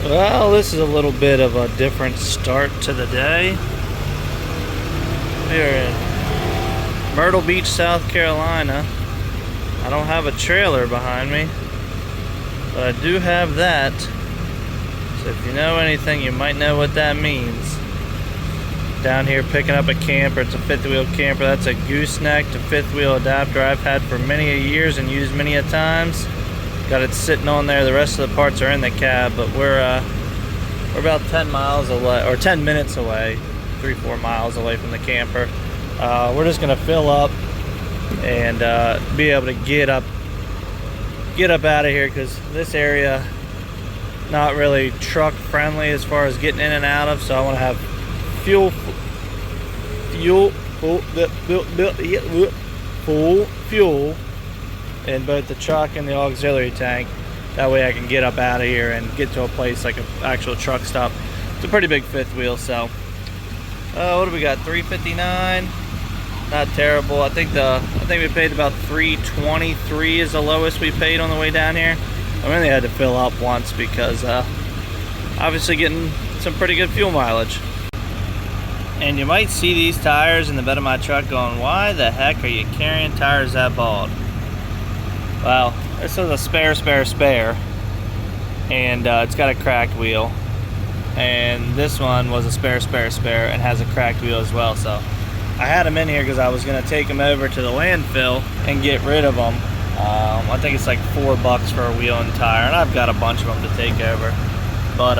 Well, this is a little bit of a different start to the day. We're in Myrtle Beach, South Carolina. I don't have a trailer behind me, but I do have that. So if you know anything, you might know what that means. Down here picking up a camper. It's a fifth wheel camper. That's a gooseneck to fifth wheel adapter I've had for many a years and used many a times. Got it sitting on there. The rest of the parts are in the cab, but we're about 10 miles away, or 10 minutes away, 3-4 miles away from the camper. We're just gonna fill up and be able to get up out of here, because this area not really truck friendly as far as getting in and out of. So I want to have full fuel in both the truck and the auxiliary tank. That way I can get up out of here and get to a place like an actual truck stop. It's a pretty big fifth wheel, so what do we got? $3.59. Not terrible. I think we paid about $3.23 is the lowest we paid on the way down here. I only had to fill up once because obviously getting some pretty good fuel mileage. And you might see these tires in the bed of my truck going, why the heck are you carrying tires that bald? Well, this is a spare, and it's got a cracked wheel. And this one was a spare, and has a cracked wheel as well. So I had them in here because I was going to take them over to the landfill and get rid of them. I think it's like $4 for a wheel and tire, and I've got a bunch of them to take over. But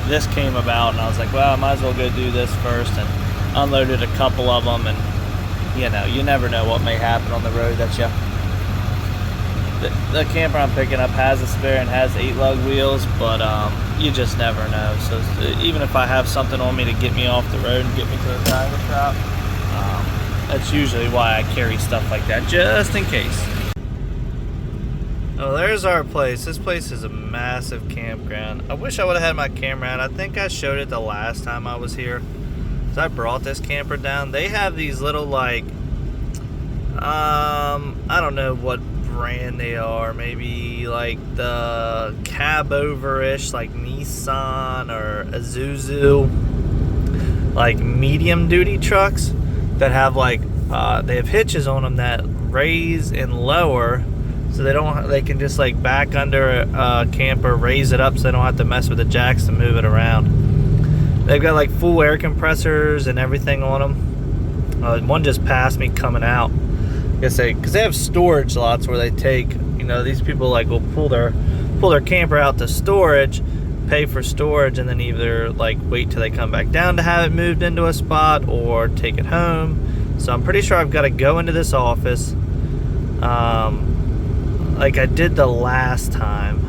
this came about, and I was like, well, I might as well go do this first, and unloaded a couple of them. And you know, you never know what may happen on the road. The camper I'm picking up has a spare and has 8-lug wheels, but you just never know. So even if I have something on me to get me off the road and get me to the tire shop, that's usually why I carry stuff like that, just in case. Oh, there's our place. This place is a massive campground. I wish I would have had my camera out. I think I showed it the last time I was here, so I brought this camper down. They have these little, like, I don't know what brand they are, maybe like the cab over-ish, like Nissan or Isuzu, like medium duty trucks that have like they have hitches on them that raise and lower, so they can just like back under a camper, raise it up so they don't have to mess with the jacks to move it around. They've got like full air compressors and everything on them. One just passed me coming out. Because they have storage lots where they take, you know, these people like will pull their camper out to storage, pay for storage, and then either like wait till they come back down to have it moved into a spot or take it home. So I'm pretty sure I've got to go into this office like I did the last time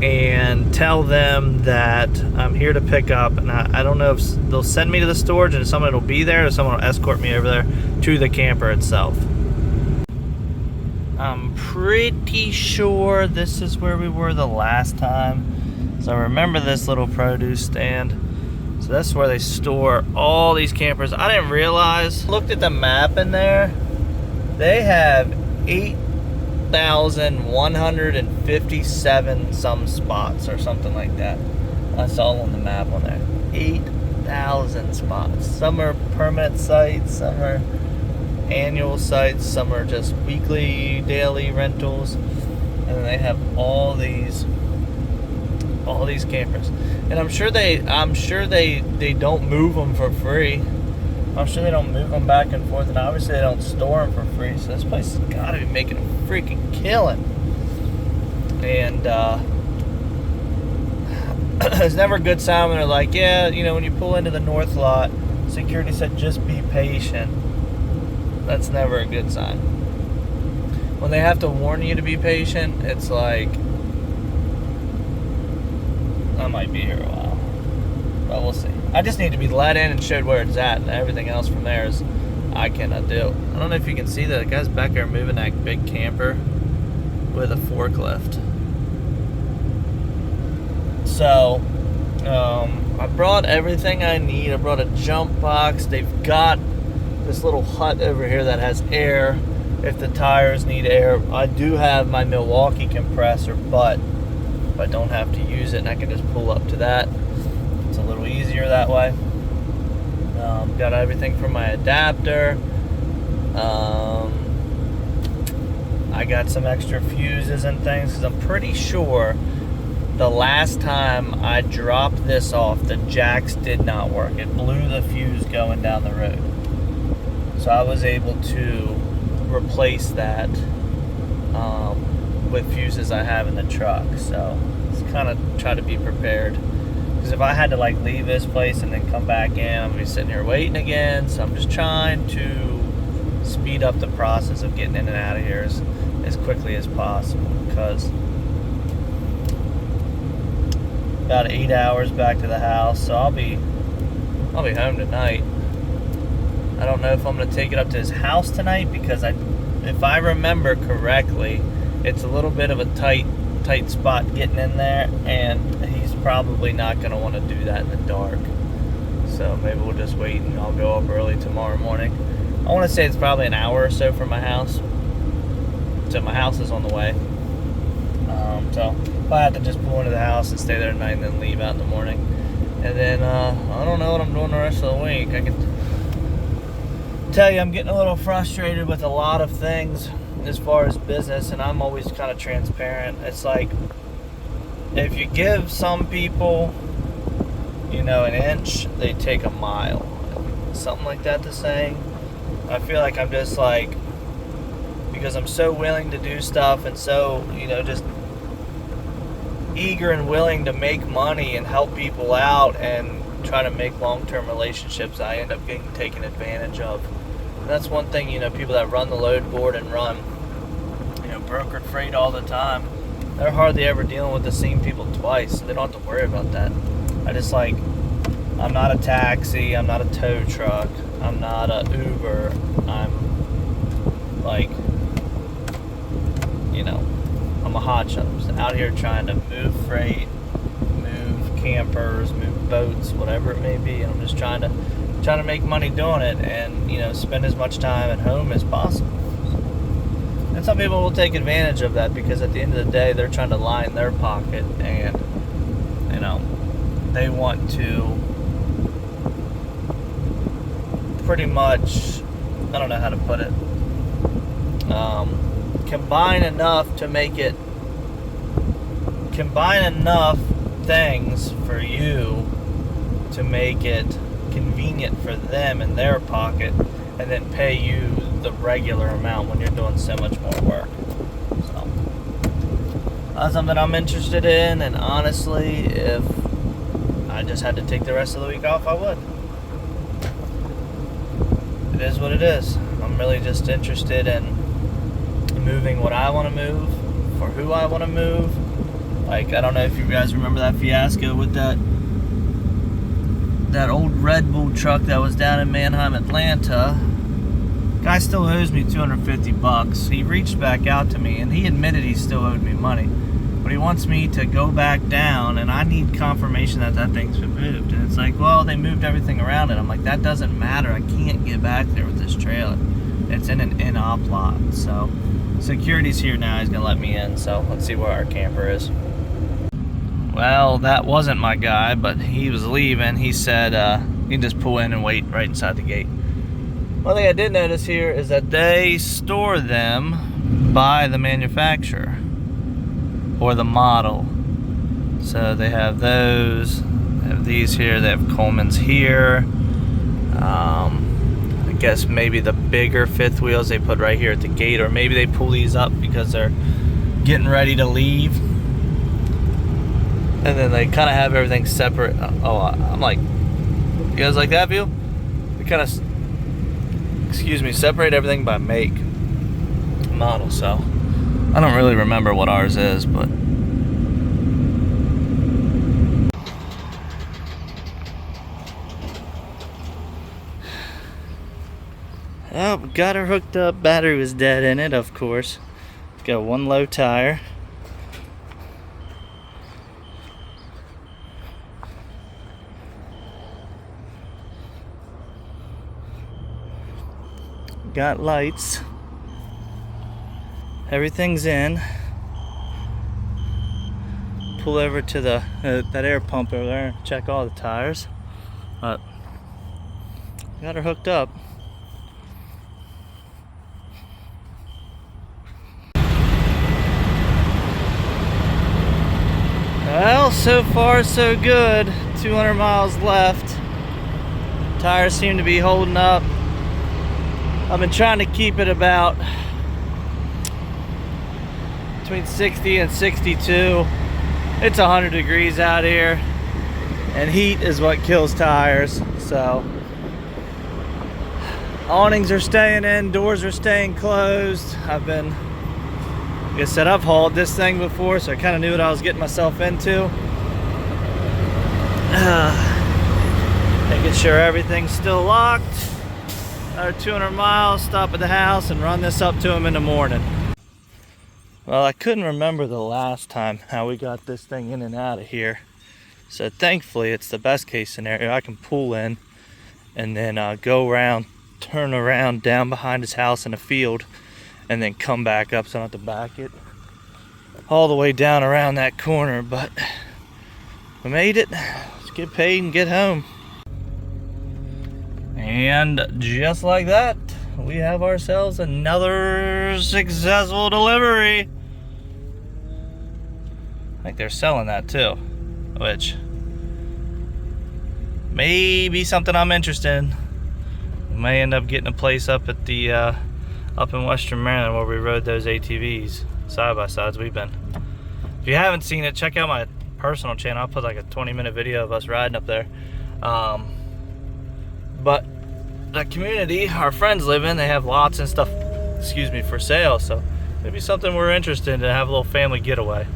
and tell them that I'm here to pick up, and I don't know if they'll send me to the storage and someone will be there, or someone will escort me over there to the camper itself. I'm pretty sure this is where we were the last time. So I remember this little produce stand. So that's where they store all these campers. I didn't realize, looked at the map in there, they have 8,157 some spots or something like that. That's all on the map on there. 8,000 spots. Some are permanent sites, some are annual sites, some are just weekly, daily rentals, and then they have all these campers. And I'm sure they don't move them for free. I'm sure they don't move them back and forth, and obviously they don't store them for free. So this place has got to be making a freaking killing. And it's never a good sign when they're like, yeah, you know, when you pull into the north lot, security said just be patient. That's never a good sign. When they have to warn you to be patient, it's like, I might be here a while, but we'll see. I just need to be let in and showed where it's at, and everything else from there is I cannot do. I don't know if you can see the guys back there moving that big camper with a forklift. So I brought everything I need. I brought a jump box. They've got this little hut over here that has air if the tires need air. I do have my Milwaukee compressor, but if I don't have to use it, and I can just pull up to that. It's a little easier that way. Got everything from my adapter. I got some extra fuses and things, because I'm pretty sure the last time I dropped this off, the jacks did not work. It blew the fuse going down the road. So I was able to replace that with fuses I have in the truck. So just kind of try to be prepared. Because if I had to like leave this place and then come back in, I'm gonna be sitting here waiting again. So I'm just trying to speed up the process of getting in and out of here as quickly as possible, because about 8 hours back to the house, so I'll be home tonight. I don't know if I'm gonna take it up to his house tonight, because if I remember correctly, it's a little bit of a tight spot getting in there, and he's probably not gonna want to do that in the dark. So maybe we'll just wait, and I'll go up early tomorrow morning. I want to say it's probably an hour or so from my house. So my house is on the way. So if I have to just pull into the house and stay there tonight and then leave out in the morning. And then I don't know what I'm doing the rest of the week. I can tell you I'm getting a little frustrated with a lot of things as far as business, and I'm always kind of transparent. It's like, if you give some people, an inch, they take a mile. Something like that the saying. I feel like I'm just like, because I'm so willing to do stuff and so, just eager and willing to make money and help people out and try to make long-term relationships, I end up getting taken advantage of. And that's one thing, people that run the load board and run, brokered freight all the time, they're hardly ever dealing with the same people twice. So they don't have to worry about that. I'm not a taxi, I'm not a tow truck, I'm not a Uber, I'm like, I'm a hotshot. I'm just out here trying to move freight, move campers, move boats, whatever it may be, and I'm just trying to make money doing it, and spend as much time at home as possible. And some people will take advantage of that, because at the end of the day, they're trying to line their pocket, and they want to pretty much, I don't know how to put it, combine enough things for you to make it convenient for them in their pocket, and then pay you the regular amount when you're doing so much more work. So that's something I'm interested in, and honestly, if I just had to take the rest of the week off, I would. It is what it is. I'm really just interested in moving what I want to move, for who I want to move. Like, I don't know if you guys remember that fiasco with that old Red Bull truck that was down in Manheim, Atlanta. Guy still owes me $250. He reached back out to me, and he admitted he still owed me money, but he wants me to go back down, and I need confirmation that thing's been moved. And it's like, well, they moved everything around it. I'm like, that doesn't matter. I can't get back there with this trailer. It's in an in-op lot. So security's here now. He's gonna let me in. So let's see where our camper is. Well, that wasn't my guy, but he was leaving. He said you can just pull in and wait right inside the gate. One thing I did notice here is that they store them by the manufacturer or the model. So they have those, they have these here, they have Coleman's here. I guess maybe the bigger fifth wheels they put right here at the gate, or maybe they pull these up because they're getting ready to leave. And then they kind of have everything separate. Oh, I'm like, you guys like that view? We kind of, separate everything by make, model. So I don't really remember what ours is, but oh, got her hooked up. Battery was dead in it, of course. It's got one low tire. Got lights. Everything's in. pull over to the that air pump over there and check all the tires. But got her hooked up. Well, so far so good. 200 miles left. Tires seem to be holding up. I've been trying to keep it about between 60 and 62. It's 100 degrees out here, and heat is what kills tires. So awnings are staying in, doors are staying closed. Like I said, I've hauled this thing before, so I kind of knew what I was getting myself into. Making sure everything's still locked. Another 200 miles, stop at the house and run this up to him in the morning. Well, I couldn't remember the last time how we got this thing in and out of here. So thankfully, it's the best case scenario. I can pull in and then go around, turn around down behind his house in a field, and then come back up so I don't have to back it all the way down around that corner. But we made it. Let's get paid and get home. And just like that, we have ourselves another successful delivery. I think they're selling that too, which may be something I'm interested in. We may end up getting a place up at the up in Western Maryland where we rode those ATVs side by sides. If you haven't seen it, check out my personal channel. I'll put like a 20-minute video of us riding up there. But the community our friends live in, they have lots and stuff, for sale. So maybe something we're interested in to have a little family getaway.